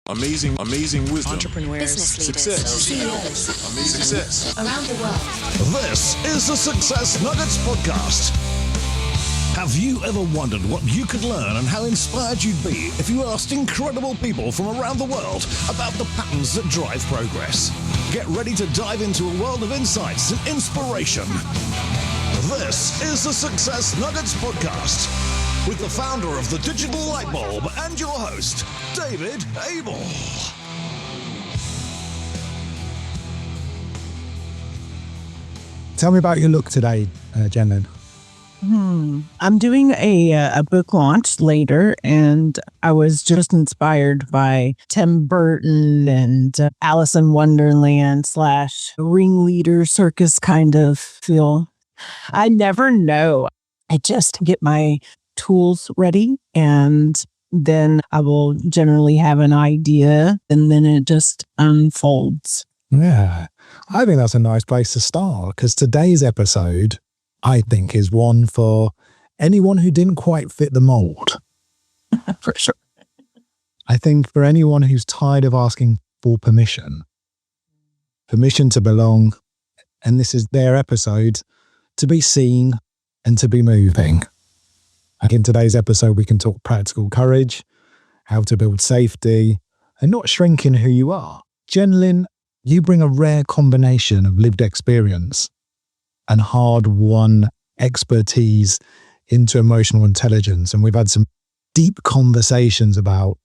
Amazing wisdom. Entrepreneurs, business leaders, Success. CEOs, Amazing success. around the world. This is the Success Nuggets Podcast. Have you ever wondered what you could learn and how inspired you'd be if you asked incredible people from around the world about the patterns that drive progress? Get ready to dive into a world of insights and inspiration. This is the Success Nuggets Podcast with the founder of the Digital Light Bulb and your host, David Abel. Tell me about your look today, Jenlyn. I'm doing a book launch later, and I was just inspired by Tim Burton and Alice in Wonderland / ringleader circus kind of feel. I never know. I just get my tools ready, and then I will generally have an idea, and then it just unfolds. Yeah, I think that's a nice place to start, because today's episode, I think, is one for anyone who didn't quite fit the mold. For sure. I think for anyone who's tired of asking for permission to belong, and this is their episode, to be seen and to be moving. In today's episode, we can talk practical courage, how to build safety, and not shrinking who you are. Jenlyn, you bring a rare combination of lived experience and hard-won expertise into emotional intelligence. And we've had some deep conversations about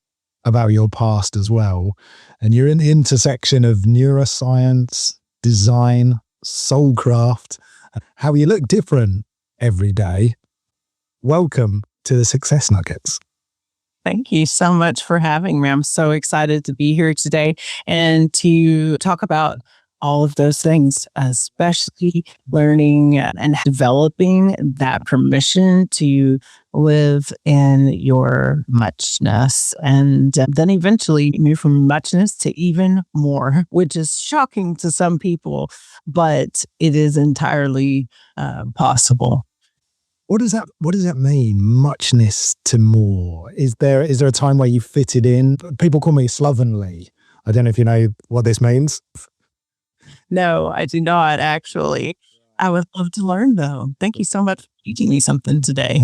your past as well. And you're in the intersection of neuroscience, design, soulcraft, how you look different every day. Welcome to the Success Nuggets. Thank you so much for having me. I'm so excited to be here today and to talk about all of those things, especially learning and developing that permission to live in your muchness, and then eventually move from muchness to even more, which is shocking to some people, but it is entirely possible. What does that mean? Muchness to more. Is there a time where you fit it in? People call me slovenly. I don't know if you know what this means. No, I do not, actually. I would love to learn, though. Thank you so much for teaching me something today.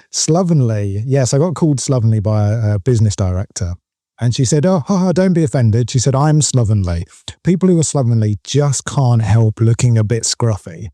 Slovenly. Yes, I got called slovenly by a business director. And she said, oh, don't be offended. She said, I'm slovenly. People who are slovenly just can't help looking a bit scruffy.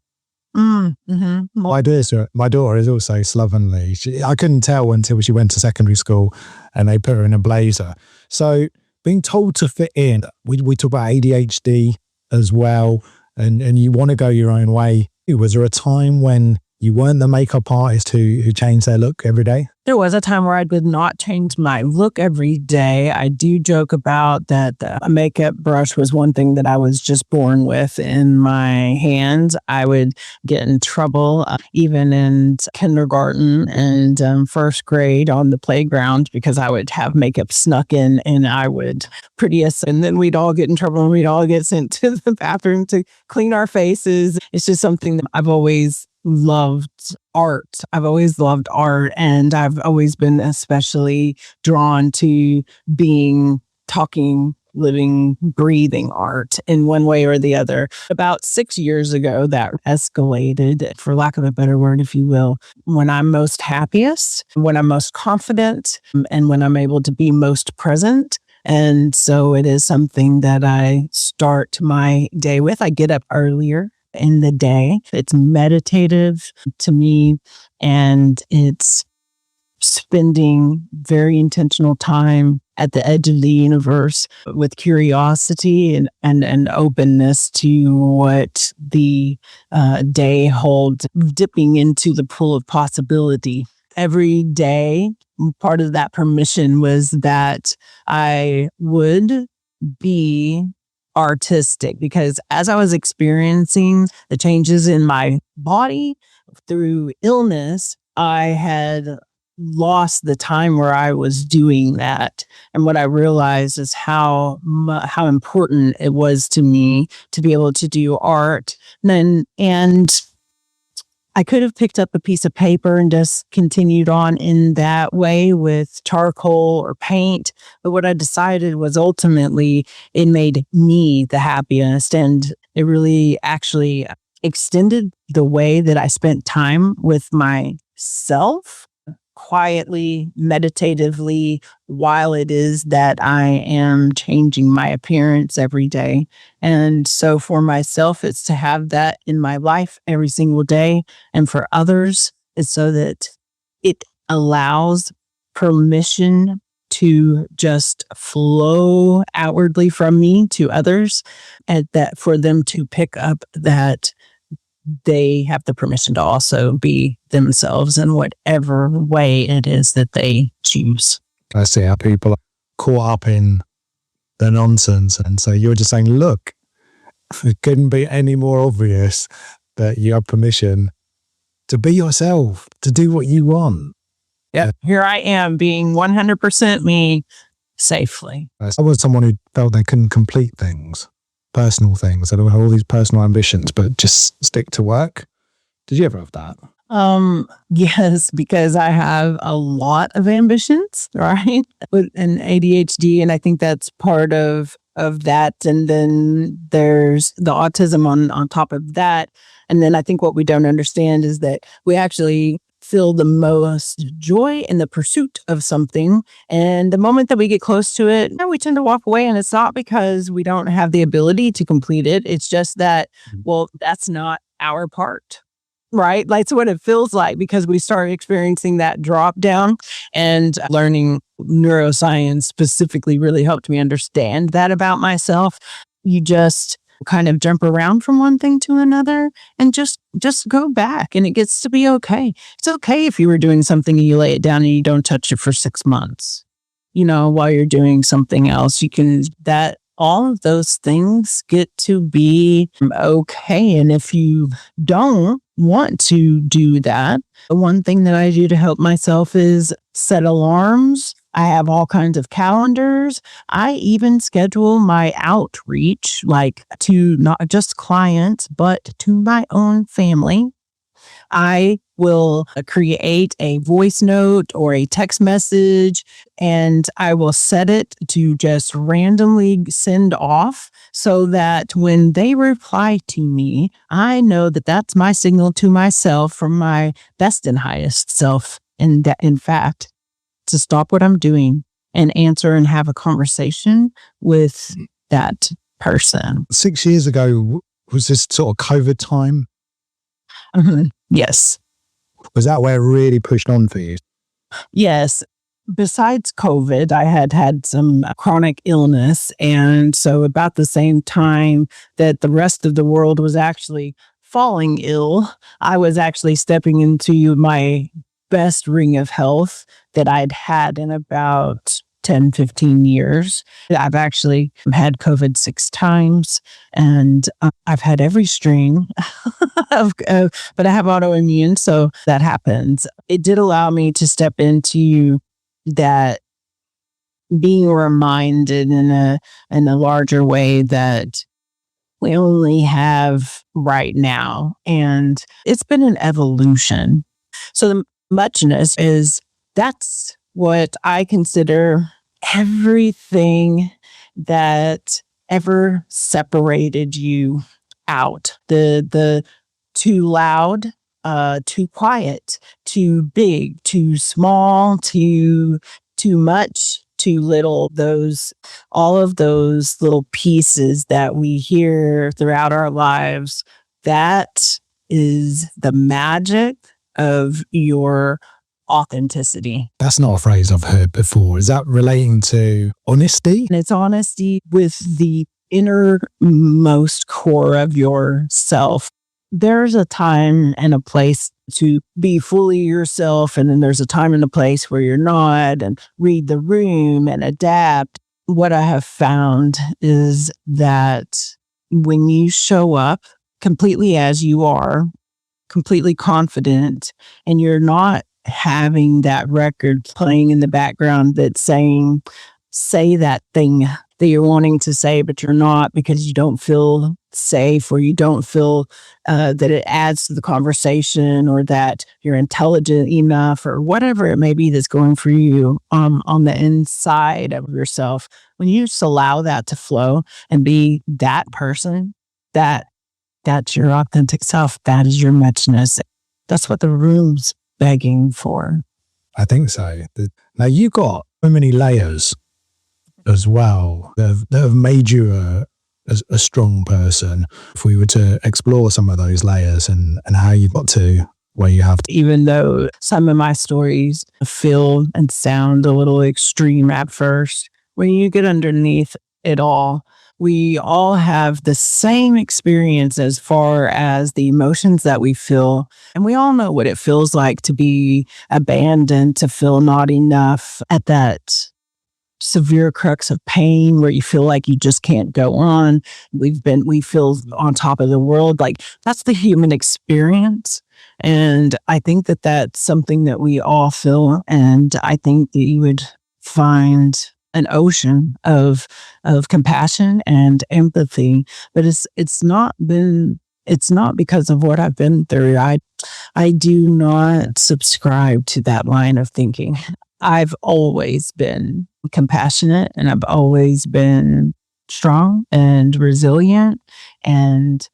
Mm-hmm. My daughter is also slovenly. I couldn't tell until she went to secondary school and they put her in a blazer. So being told to fit in, we talk about ADHD as well, and you want to go your own way. Was there a time when you weren't the makeup artist who changed their look every day? There was a time where I did not change my look every day. I do joke about that a makeup brush was one thing that I was just born with in my hands. I would get in trouble even in kindergarten and first grade on the playground because I would have makeup snuck in and I would pretty us, and then we'd all get in trouble and we'd all get sent to the bathroom to clean our faces. It's just something that I've always loved. I've always loved art, and I've always been especially drawn to being, talking, living, breathing art in one way or the other. About 6 years ago, that escalated, for lack of a better word, if you will, when I'm most happiest, when I'm most confident, and when I'm able to be most present. And so it is something that I start my day with. I get up earlier in the day. It's meditative to me, and it's spending very intentional time at the edge of the universe with curiosity and openness to what the day holds, dipping into the pool of possibility. Every day, part of that permission was that I would be artistic, because as I was experiencing the changes in my body through illness, I had lost the time where I was doing that. And what I realized is how important it was to me to be able to do art and I could have picked up a piece of paper and just continued on in that way with charcoal or paint. But what I decided was ultimately it made me the happiest, and it really actually extended the way that I spent time with myself quietly, meditatively, while it is that I am changing my appearance every day. And so for myself, it's to have that in my life every single day. And for others, it's so that it allows permission to just flow outwardly from me to others, and that for them to pick up that they have the permission to also be themselves in whatever way it is that they choose. I see how people are caught up in the nonsense. And so you're just saying, look, it couldn't be any more obvious that you have permission to be yourself, to do what you want. Yeah. Here I am being 100% me safely. I was someone who felt they couldn't complete things, personal things. They had all these personal ambitions, but just stick to work. Did you ever have that? Yes, because I have a lot of ambitions, right? With an ADHD, and I think that's part of that. And then there's the autism on top of that. And then I think what we don't understand is that we actually feel the most joy in the pursuit of something. And the moment that we get close to it, we tend to walk away. And it's not because we don't have the ability to complete it. It's just that, well, that's not our part. Right? That's what it feels like, because we start experiencing that drop down, and learning neuroscience specifically really helped me understand that about myself. You just kind of jump around from one thing to another and just go back, and it gets to be okay. It's okay if you were doing something and you lay it down and you don't touch it for 6 months, while you're doing something else. All of those things get to be okay. And if you don't want to do that, one thing that I do to help myself is set alarms. I have all kinds of calendars. I even schedule my outreach, like to not just clients, but to my own family. I will create a voice note or a text message, and I will set it to just randomly send off, so that when they reply to me, I know that that's my signal to myself from my best and highest self. And that, in fact, to stop what I'm doing and answer and have a conversation with that person. 6 years ago, was this sort of COVID time? Yes. Was that where it really pushed on for you? Yes. Besides COVID, I had some chronic illness. And so about the same time that the rest of the world was actually falling ill, I was actually stepping into my best ring of health that I'd had in about 10, 15 years. I've actually had COVID 6 times, and I've had every strain but I have autoimmune, so that happens. It did allow me to step into that, being reminded in a larger way that we only have right now. And it's been an evolution. So the muchness that's what I consider everything that ever separated you out. The too loud, too quiet, too big, too small, too much, too little. All of those little pieces that we hear throughout our lives, that is the magic of your authenticity. That's not a phrase I've heard before. Is that relating to honesty? And it's honesty with the innermost core of yourself. There's a time and a place to be fully yourself, and then there's a time and a place where you're not, and read the room and adapt. What I have found is that when you show up completely as you are, completely confident, and you're not having that record playing in the background that's saying, say that thing that you're wanting to say, but you're not because you don't feel safe, or you don't feel that it adds to the conversation, or that you're intelligent enough, or whatever it may be that's going for you on the inside of yourself. When you just allow that to flow and be that person, that's your authentic self. That is your muchness. That's what the room's begging for. I think so. Now, you got so many layers as well that have made you a strong person. If we were to explore some of those layers and how you got to where you have to. Even though some of my stories feel and sound a little extreme at first, when you get underneath it all, we all have the same experience as far as the emotions that we feel. And we all know what it feels like to be abandoned, to feel not enough, at that severe crux of pain where you feel like you just can't go on. We feel on top of the world. Like, that's the human experience. And I think that that's something that we all feel. And I think that you would find an ocean of compassion and empathy. But it's not because of what I've been through. I do not subscribe to that line of thinking. I've always been compassionate, and I've always been strong and resilient, and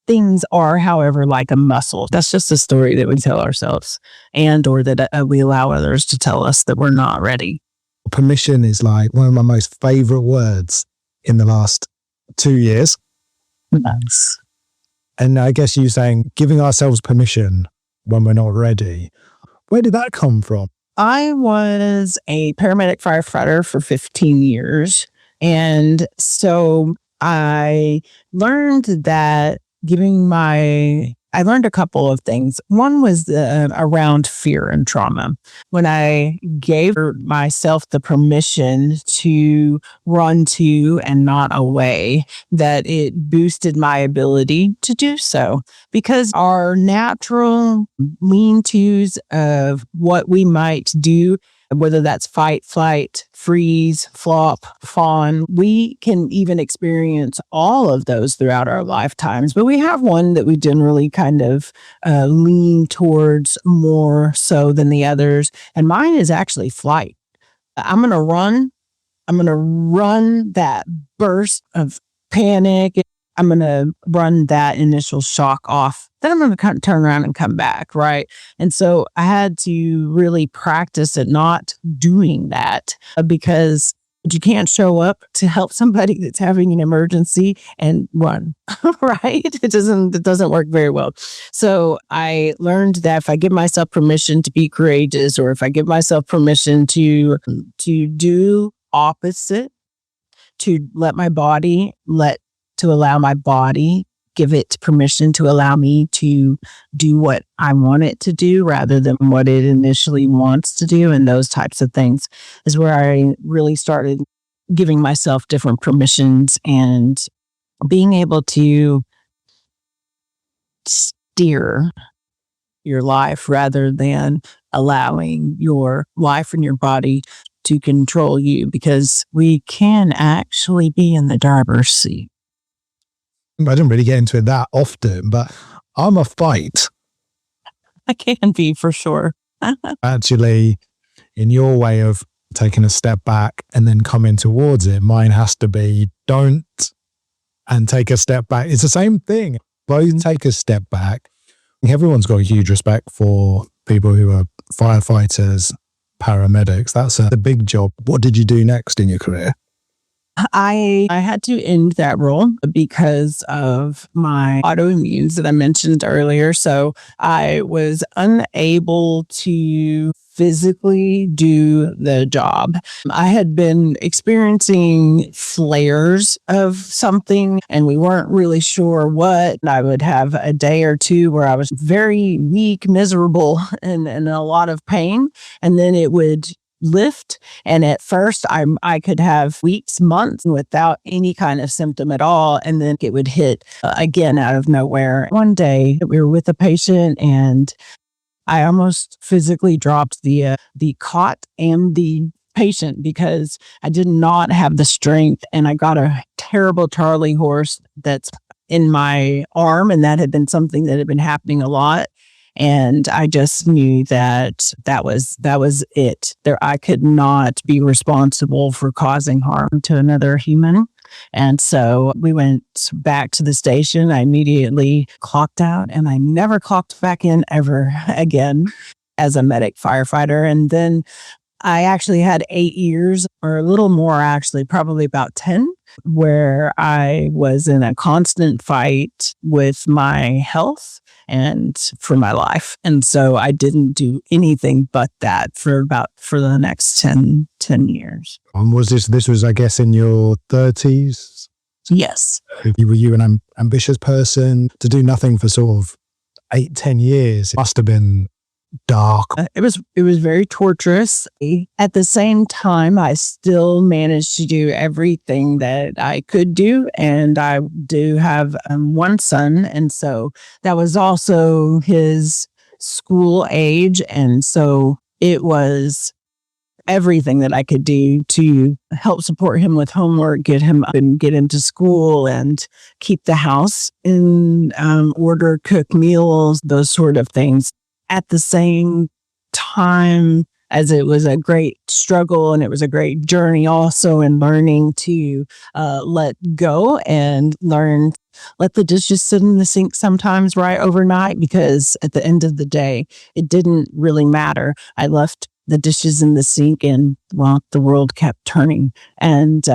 things are, however, like a muscle. That's just a story that we tell ourselves, and or that we allow others to tell us that we're not ready. Permission is like one of my most favorite words in the last 2 years. Yes. And I guess you saying giving ourselves permission when we're not ready. Where did that come from? I was a paramedic firefighter for 15 years. And so I learned that I learned a couple of things. One was around fear and trauma. When I gave myself the permission to run to and not away, that it boosted my ability to do so. Because our natural lean-tos of what we might do, whether that's fight, flight, freeze, flop, fawn, we can even experience all of those throughout our lifetimes. But we have one that we generally kind of lean towards more so than the others. And mine is actually flight. I'm going to run that burst of panic. I'm going to run that initial shock off. Then I'm going to turn around and come back, right? And so I had to really practice at not doing that, because you can't show up to help somebody that's having an emergency and run, right? It doesn't work very well. So I learned that if I give myself permission to be courageous, or if I give myself permission to do opposite, to allow my body, give it permission to allow me to do what I want it to do rather than what it initially wants to do. And those types of things is where I really started giving myself different permissions and being able to steer your life rather than allowing your life and your body to control you, because we can actually be in the driver's seat. I don't really get into it that often, but I'm a fight. I can be, for sure. Actually, in your way of taking a step back and then coming towards it, mine has to be don't and take a step back. It's the same thing. Both take a step back. Everyone's got a huge respect for people who are firefighters, paramedics. That's a big job. What did you do next in your career? I had to end that role because of my autoimmunes that I mentioned earlier. So I was unable to physically do the job. I had been experiencing flares of something and we weren't really sure what. I would have a day or two where I was very weak, miserable, and in a lot of pain. And then it would lift. And at first I could have weeks, months without any kind of symptom at all. And then it would hit again out of nowhere. One day we were with a patient and I almost physically dropped the cot and the patient because I did not have the strength, and I got a terrible Charlie horse that's in my arm, and that had been something that had been happening a lot. And I just knew that was it. There, I could not be responsible for causing harm to another human. And so we went back to the station. I immediately clocked out, and I never clocked back in ever again as a medic firefighter. And then I actually had 8 years, or a little more actually, probably about 10, where I was in a constant fight with my health and for my life. And so I didn't do anything but that for the next 10 years. And was this was, I guess, in your 30s? Yes. Were you an ambitious person to do nothing for sort of 8-10 years? It must have been dark. It was very torturous. At the same time, I still managed to do everything that I could do, and I do have one son, and so that was also his school age, and so it was everything that I could do to help support him with homework, get him up and get him to school, and keep the house in order, cook meals, those sort of things. At the same time, as it was a great struggle and it was a great journey also in learning to let go and let the dishes sit in the sink sometimes right overnight, because at the end of the day, it didn't really matter. I left the dishes in the sink, and well, the world kept turning. And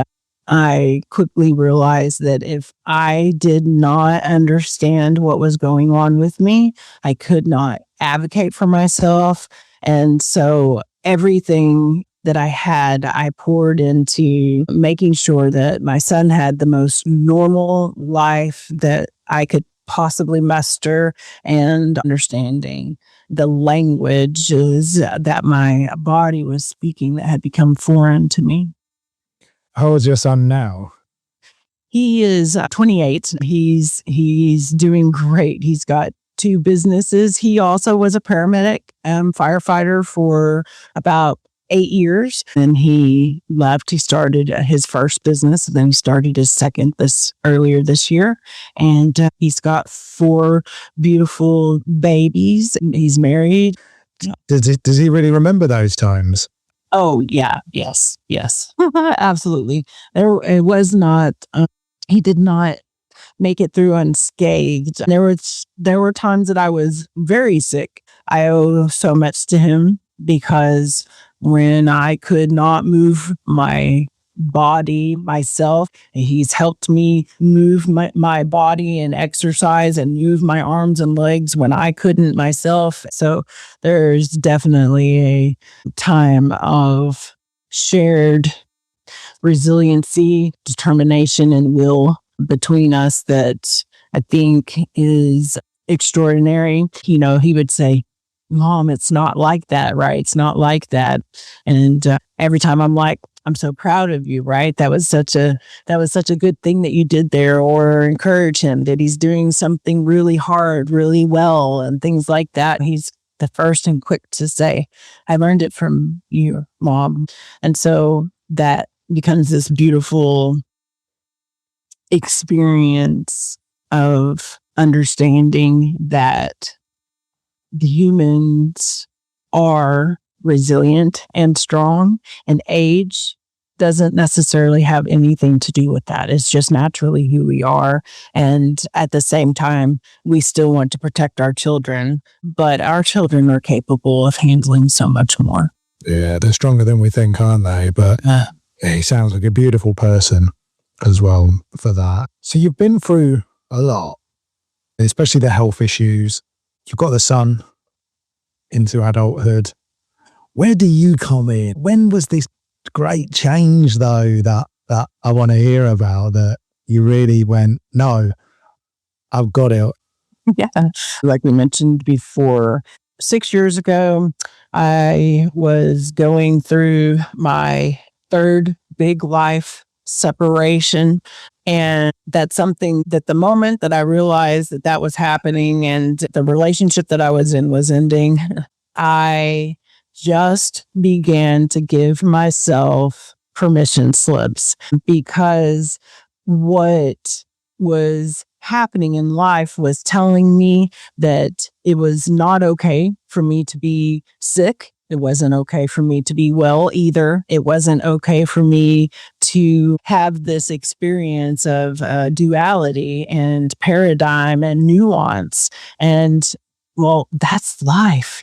I quickly realized that if I did not understand what was going on with me, I could not advocate for myself. And so everything that I had, I poured into making sure that my son had the most normal life that I could possibly muster, and understanding the languages that my body was speaking that had become foreign to me. How old is your son now? He is 28. He's doing great. He's got 2 businesses. He also was a paramedic, firefighter for about 8 years. And he left. He started his first business, and then he started his second earlier this year. And he's got 4 beautiful babies. He's married. Does he really remember those times? Oh yeah, yes, absolutely. It was not. He did not make it through unscathed. There were times that I was very sick. I owe so much to him, because when I could not move my body myself, he's helped me move my body and exercise and move my arms and legs when I couldn't myself. So there's definitely a time of shared resiliency, determination, and will between us that I think is extraordinary. You know, he would say, "Mom, it's not like that, right? It's not like that." And every time I'm like, "I'm so proud of you," right? That was such a good thing that you did there, or encourage him that he's doing something really hard, really well, and things like that. He's the first and quick to say, "I learned it from you, Mom." And so that becomes this beautiful experience of understanding that the humans are resilient and strong, and age doesn't necessarily have anything to do with that. It's just naturally who we are. And at the same time, we still want to protect our children, but our children are capable of handling so much more. Yeah, they're stronger than we think, aren't they? But he sounds like a beautiful person as well for that. So you've been through a lot, especially the health issues. You've got the son into adulthood. Where do you come in? When was this great change, though, that I want to hear about, that you really went, "No, I've got it"? Yeah. Like we mentioned before, 6 years ago, I was going through my 3rd big life separation. And that's something that the moment that I realized that was happening and the relationship that I was in was ending, I just began to give myself permission slips, because what was happening in life was telling me that it was not okay for me to be sick. It wasn't okay for me to be well either. It wasn't okay for me to have this experience of duality and paradigm and nuance. And well, that's life,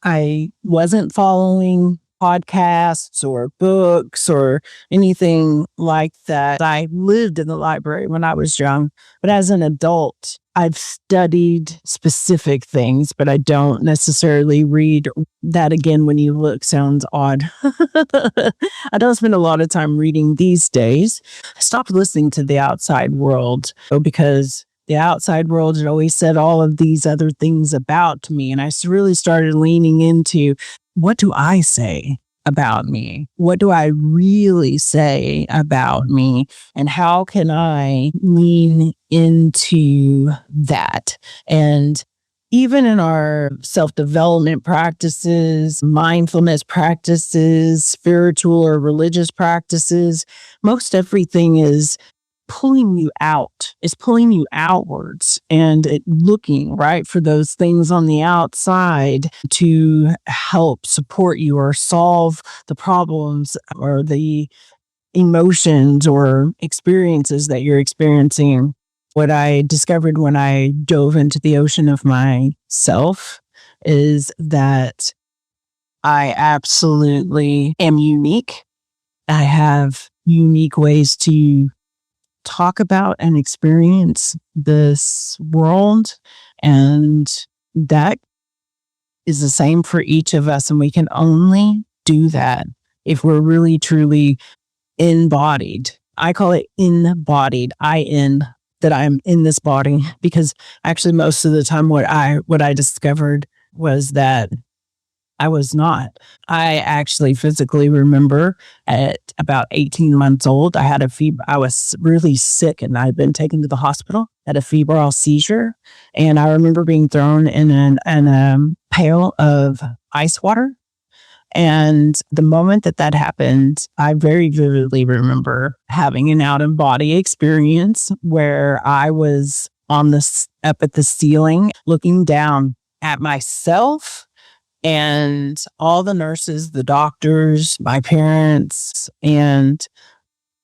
I wasn't following podcasts or books or anything like that. I lived in the library when I was young, but as an adult, I've studied specific things, but I don't necessarily read. That again, when you look, sounds odd. I don't spend a lot of time reading these days. I stopped listening to the outside world because the outside world had always said all of these other things about me. And I really started leaning into, what do I say about me? What do I really say about me? And how can I lean into that? And even in our self-development practices, mindfulness practices, spiritual or religious practices, most everything is pulling you out, is pulling you outwards and looking right for those things on the outside to help support you or solve the problems or the emotions or experiences that you're experiencing. What I discovered when I dove into the ocean of myself is that I absolutely am unique. I have unique ways to talk about and experience this world. And that is the same for each of us. And we can only do that if we're really, truly embodied. I call it embodied, that I'm in this body, because actually most of the time what I discovered was that I was not. I actually physically remember at about 18 months old, I had a fever. I was really sick and I'd been taken to the hospital, had a febrile seizure. And I remember being thrown in a pail of ice water. And the moment that happened, I very vividly remember having an out of body experience where I was up at the ceiling, looking down at myself and all the nurses, the doctors, my parents. And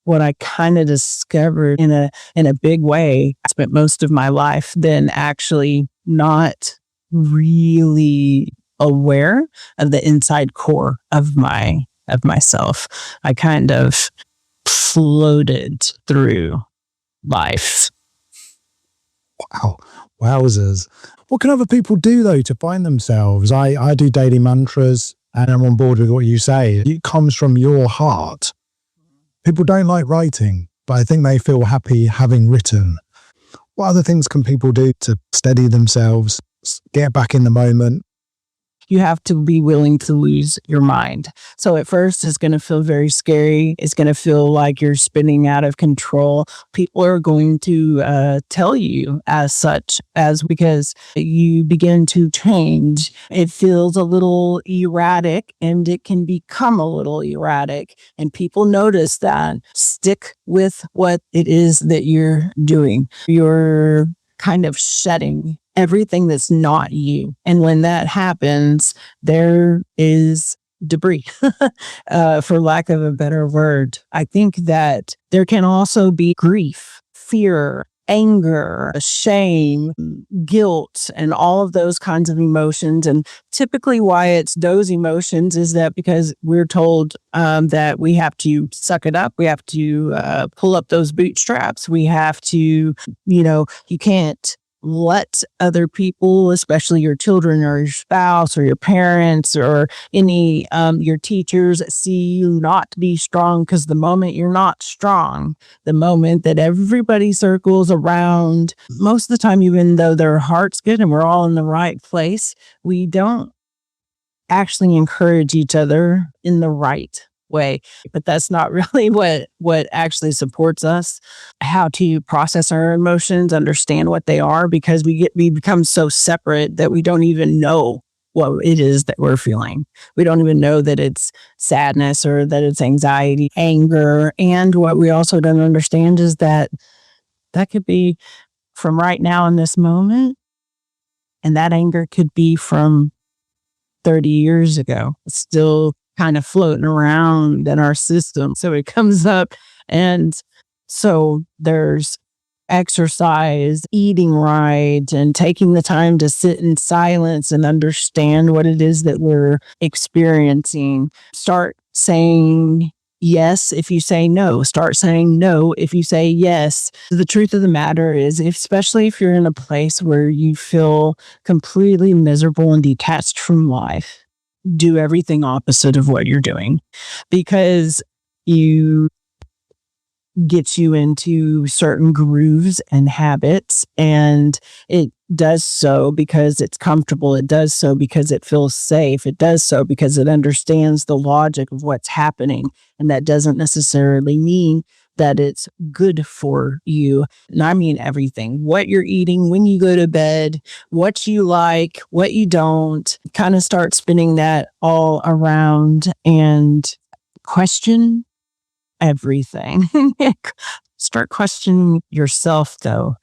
what I kind of discovered in a big way, I spent most of my life then actually not really aware of the inside core of myself. I kind of floated through life. Wow. Wowzers. What can other people do, though, to find themselves? I do daily mantras, and I'm on board with what you say. It comes from your heart. People don't like writing, but I think they feel happy having written. What other things can people do to steady themselves, get back in the moment? You have to be willing to lose your mind. So at first, it's going to feel very scary. It's going to feel like you're spinning out of control. People are going to tell you as such, because you begin to change. It feels a little erratic, and it can become a little erratic. And people notice that. Stick with what it is that you're doing. You're kind of shedding everything that's not you. And when that happens, there is debris, for lack of a better word. I think that there can also be grief, fear, anger, shame, guilt, and all of those kinds of emotions. And typically why it's those emotions is that because we're told that we have to suck it up. We have to pull up those bootstraps. We have to, you can't let other people, especially your children or your spouse or your parents or any your teachers, see you not to be strong, because the moment you're not strong, the moment that everybody circles around, most of the time, even though their heart's good and we're all in the right place, we don't actually encourage each other in the right way. But that's not really what actually supports us. How to process our emotions, understand what they are, because we become so separate that we don't even know what it is that we're feeling. We don't even know that it's sadness or that it's anxiety, anger. And what we also don't understand is that could be from right now in this moment. And that anger could be from 30 years ago. It's still kind of floating around in our system. So it comes up. And so there's exercise, eating right, and taking the time to sit in silence and understand what it is that we're experiencing. Start saying yes if you say no. Start saying no if you say yes. The truth of the matter is, especially if you're in a place where you feel completely miserable and detached from life, do everything opposite of what you're doing, because you gets you into certain grooves and habits, and it does so because it's comfortable. It does so because it feels safe. It does so because it understands the logic of what's happening. And that doesn't necessarily mean that it's good for you. And I mean everything. What you're eating, when you go to bed, what you like, what you don't. Kind of start spinning that all around and question everything. Start questioning yourself, though.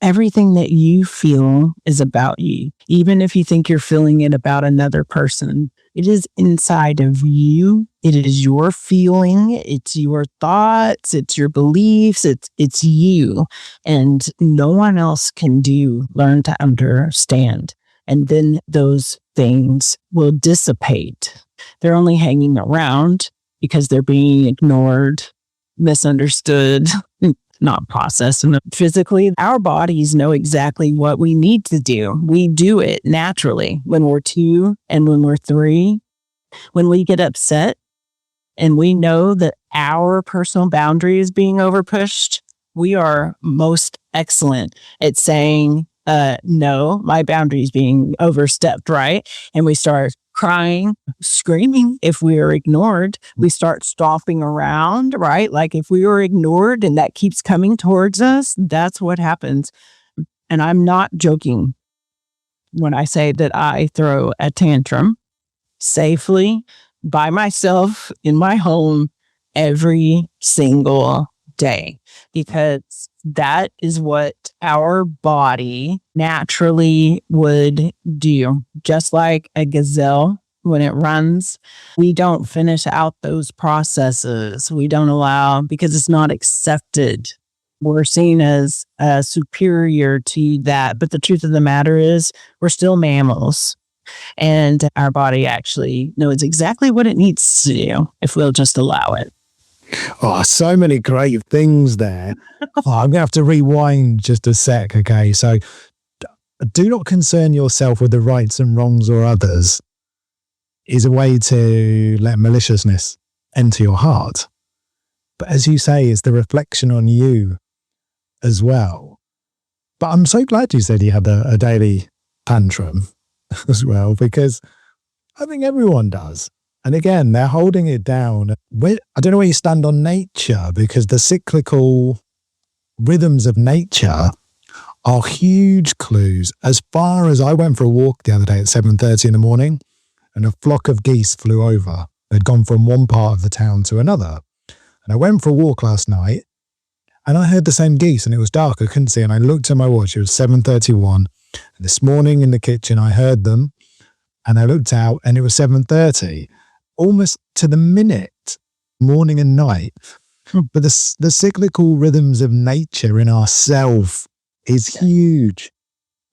Everything that you feel is about you. Even if you think you're feeling it about another person, it is inside of you. It is your feeling. It's your thoughts. It's your beliefs. It's you. And no one else can learn to understand. And then those things will dissipate. They're only hanging around because they're being ignored, misunderstood, not processed. And physically, our bodies know exactly what we need to do. We do it naturally when we're 2 and when we're 3. When we get upset and we know that our personal boundary is being overpushed, we are most excellent at saying, no, my boundary is being overstepped, right? And we start crying, screaming. If we are ignored, we start stomping around, right? Like if we were ignored and that keeps coming towards us, that's what happens. And I'm not joking when I say that I throw a tantrum safely by myself in my home every single day, because that is what our body naturally would do. Just like a gazelle, when it runs, we don't finish out those processes. We don't allow, because it's not accepted. We're seen as superior to that. But the truth of the matter is, we're still mammals. And our body actually knows exactly what it needs to do if we'll just allow it. Oh, so many great things there. I'm going to have to rewind just a sec. Okay. So do not concern yourself with the rights and wrongs or others is a way to let maliciousness enter your heart. But as you say, it's the reflection on you as well. But I'm so glad you said you had a daily tantrum as well, because I think everyone does. And again, they're holding it down. I don't know where you stand on nature, because the cyclical rhythms of nature are huge clues. As far as I went for a walk the other day at 7:30 in the morning, and a flock of geese flew over. They'd gone from one part of the town to another. And I went for a walk last night, and I heard the same geese, and it was dark. I couldn't see. And I looked at my watch. It was 7:31. And this morning in the kitchen, I heard them, and I looked out, and it was 7:30. Almost to the minute, morning and night. But the cyclical rhythms of nature in ourself is huge.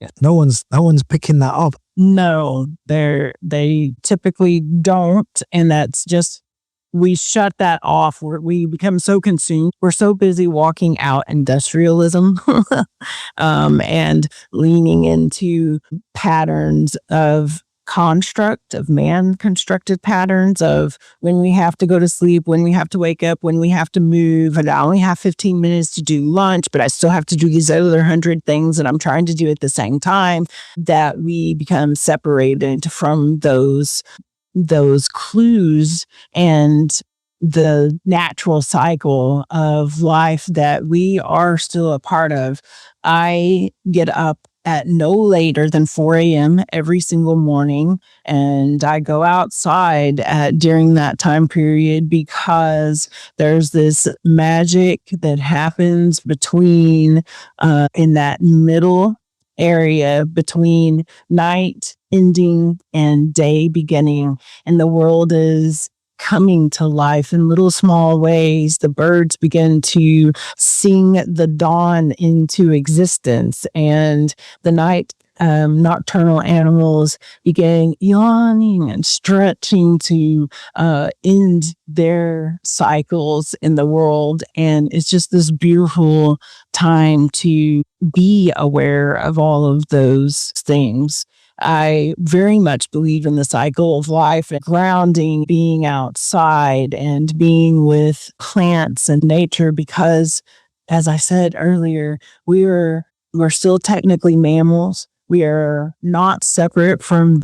Yeah. No one's picking that up. No, they typically don't. And that's just, we shut that off. We become so consumed. We're so busy walking out industrialism and leaning into patterns of man-constructed patterns of when we have to go to sleep, when we have to wake up, when we have to move. And I only have 15 minutes to do lunch, but I still have to do these other 100 things that I'm trying to do at the same time, that we become separated from those clues and the natural cycle of life that we are still a part of. I get up at no later than 4 a.m. every single morning. And I go outside during that time period because there's this magic that happens between in that middle area between night ending and day beginning. And the world is coming to life in little small ways. The birds begin to sing the dawn into existence, and the night nocturnal animals begin yawning and stretching to end their cycles in the world. And it's just this beautiful time to be aware of all of those things. I very much believe in the cycle of life and grounding, being outside and being with plants and nature because, as I said earlier, we're still technically mammals. We are not separate from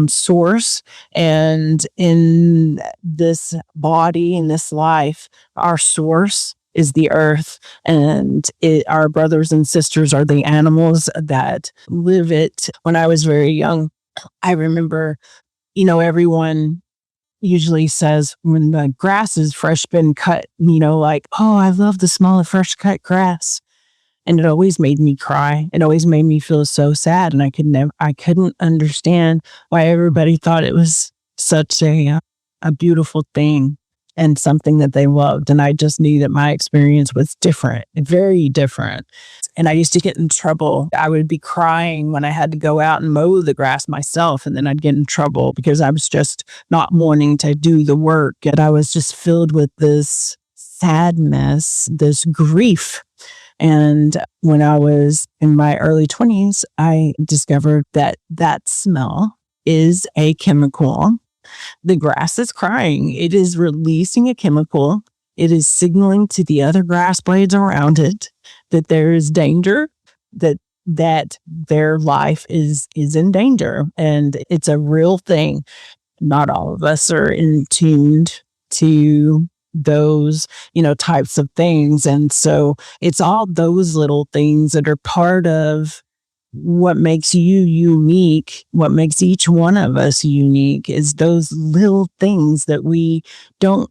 source. And in this body, in this life, our source is the earth, and our brothers and sisters are the animals that live it. When I was very young, I remember, everyone usually says when the grass is fresh been cut, like, oh, I love the smell of fresh cut grass. And it always made me cry. It always made me feel so sad. And I couldn't understand why everybody thought it was such a beautiful thing and something that they loved. And I just knew that my experience was different, very different. And I used to get in trouble. I would be crying when I had to go out and mow the grass myself. And then I'd get in trouble because I was just not wanting to do the work. And I was just filled with this sadness, this grief. And when I was in my early 20s, I discovered that smell is a chemical. The grass is crying. It is releasing a chemical. It is signaling to the other grass blades around it that there is danger, that their life is in danger. And it's a real thing. Not all of us are in tuned to those, types of things. And so it's all those little things that are part of what makes you unique, what makes each one of us unique is those little things that we don't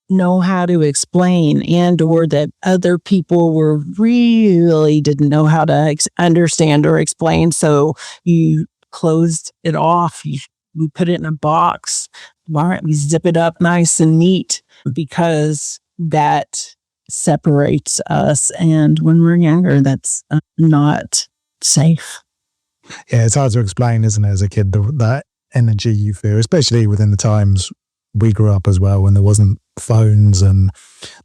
know how to explain and or that other people really didn't know how to understand or explain. So you closed it off. We put it in a box. All right, we zip it up nice and neat because that separates us. And when we're younger, that's not safe. Yeah, it's hard to explain, isn't it, as a kid, that energy you feel, especially within the times we grew up as well, when there wasn't phones and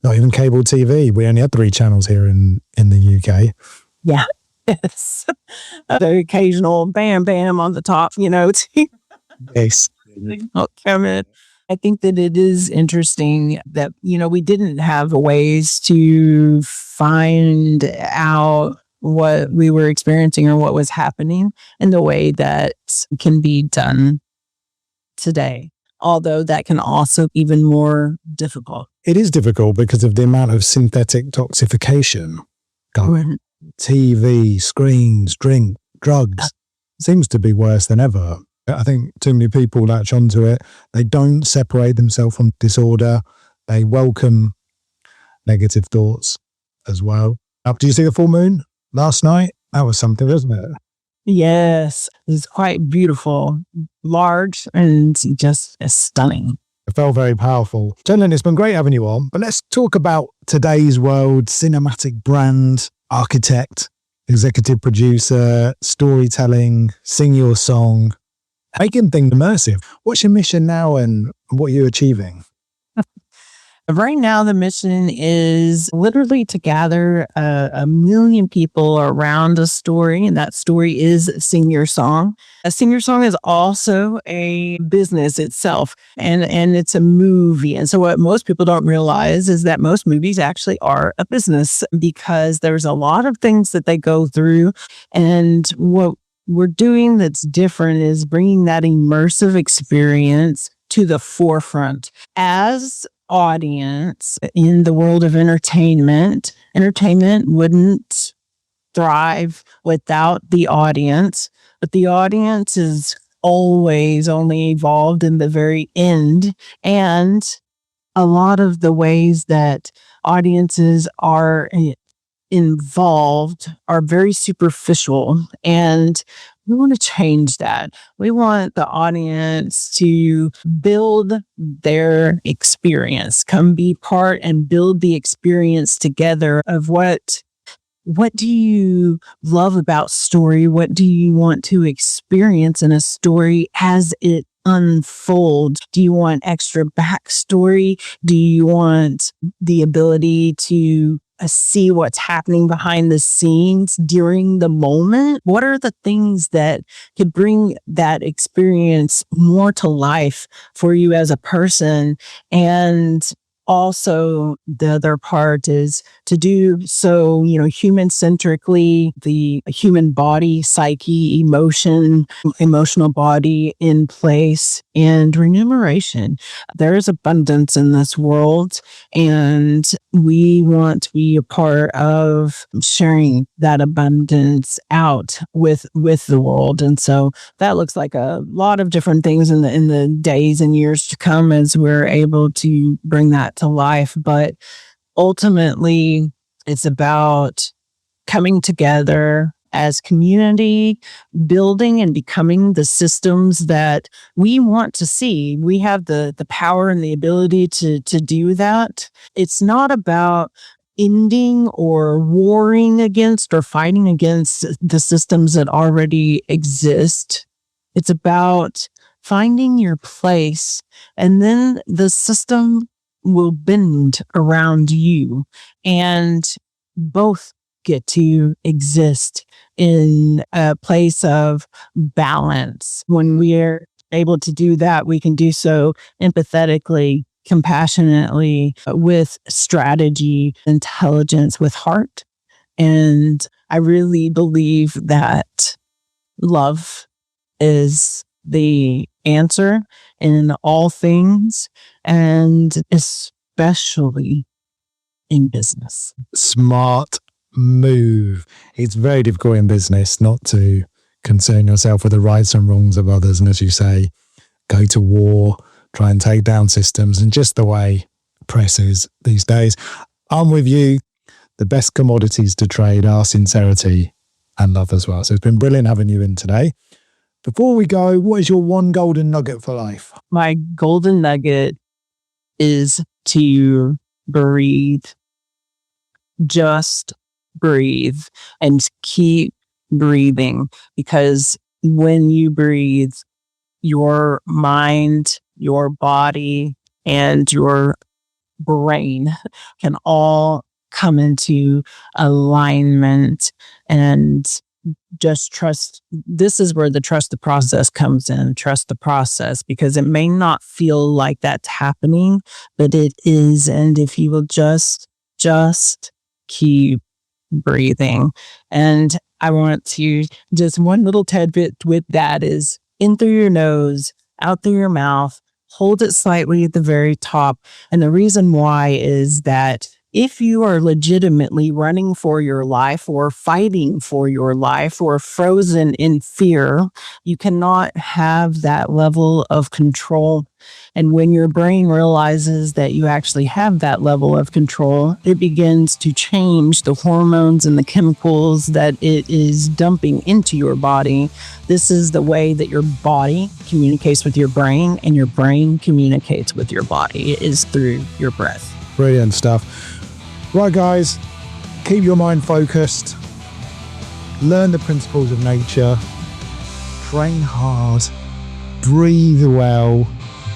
not even cable TV. We only had 3 channels here in the UK. Yeah. Yes. The occasional bam, bam on the top, Yes. Come in. I think that it is interesting that, we didn't have ways to find out what we were experiencing or what was happening in the way that can be done today. Although that can also be even more difficult. It is difficult because of the amount of synthetic toxification. TV, screens, drink, drugs. Seems to be worse than ever. I think too many people latch onto it. They don't separate themselves from disorder. They welcome negative thoughts as well. Did you see the full moon last night? That was something, wasn't it? Yes, it's quite beautiful, large, and just stunning. It felt very powerful. Jenlyn, it's been great having you on, but let's talk about today's world, cinematic brand, architect, executive producer, storytelling, sing your song, making things immersive. What's your mission now and what are you achieving? Right now, the mission is literally to gather 1 million people around a story, and that story is Sing Your Song. A Sing Your Song is also a business itself, and it's a movie. And so what most people don't realize is that most movies actually are a business because there's a lot of things that they go through. And what we're doing that's different is bringing that immersive experience to the forefront. As audience in the world of entertainment wouldn't thrive without the audience, but the audience is always only evolved in the very end. And a lot of the ways that audiences are involved are very superficial, and we want to change that. We want the audience to build their experience, come be part and build the experience together of what do you love about story? What do you want to experience in a story as it unfolds? Do you want extra backstory? Do you want the ability to see what's happening behind the scenes during the moment? What are the things that could bring that experience more to life for you as a person? And also, the other part is to do so, human centrically, the human body, psyche, emotional body in place, and remuneration. There is abundance in this world, and we want to be a part of sharing that abundance out with the world. And so that looks like a lot of different things in the days and years to come as we're able to bring that to life. But ultimately, it's about coming together as community, building and becoming the systems that we want to see. We have the power and the ability to do that. It's not about ending or warring against or fighting against the systems that already exist. It's about finding your place, and then the system will bend around you, and both get to exist in a place of balance. When we're able to do that, we can do so empathetically, compassionately, with strategy, intelligence, with heart. And I really believe that love is the answer in all things, and especially in business. Smart move. It's very difficult in business not to concern yourself with the rights and wrongs of others. And as you say, go to war, try and take down systems, and just the way press is these days. I'm with you. The best commodities to trade are sincerity and love as well. So it's been brilliant having you in today. Before we go, what is your one golden nugget for life? My golden nugget is to breathe. Just breathe and keep breathing, because when you breathe, your mind, your body, and your brain can all come into alignment. And just trust. This is where the trust the process comes in. Trust the process, because it may not feel like that's happening, but it is. And if you will just keep breathing. And I want to just one little tidbit with that is in through your nose, out through your mouth, hold it slightly at the very top. And the reason why is that if you are legitimately running for your life or fighting for your life or frozen in fear, you cannot have that level of control. And when your brain realizes that you actually have that level of control, it begins to change the hormones and the chemicals that it is dumping into your body. This is the way that your body communicates with your brain, and your brain communicates with your body. It is through your breath. Brilliant stuff. Right, guys, keep your mind focused, learn the principles of nature, train hard, breathe well,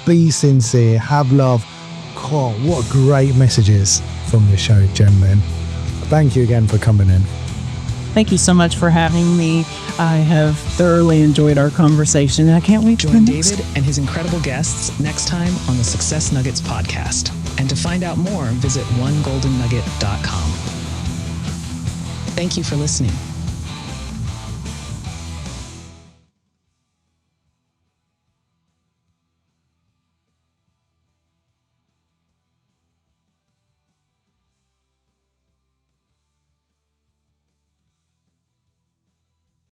be sincere, have love. God, what great messages from your show, Jenlyn. Thank you again for coming in. Thank you so much for having me. I have thoroughly enjoyed our conversation, and I can't wait to join David and his incredible guests next time on the Success Nuggets podcast. And to find out more, visit onegoldennugget.com. Thank you for listening.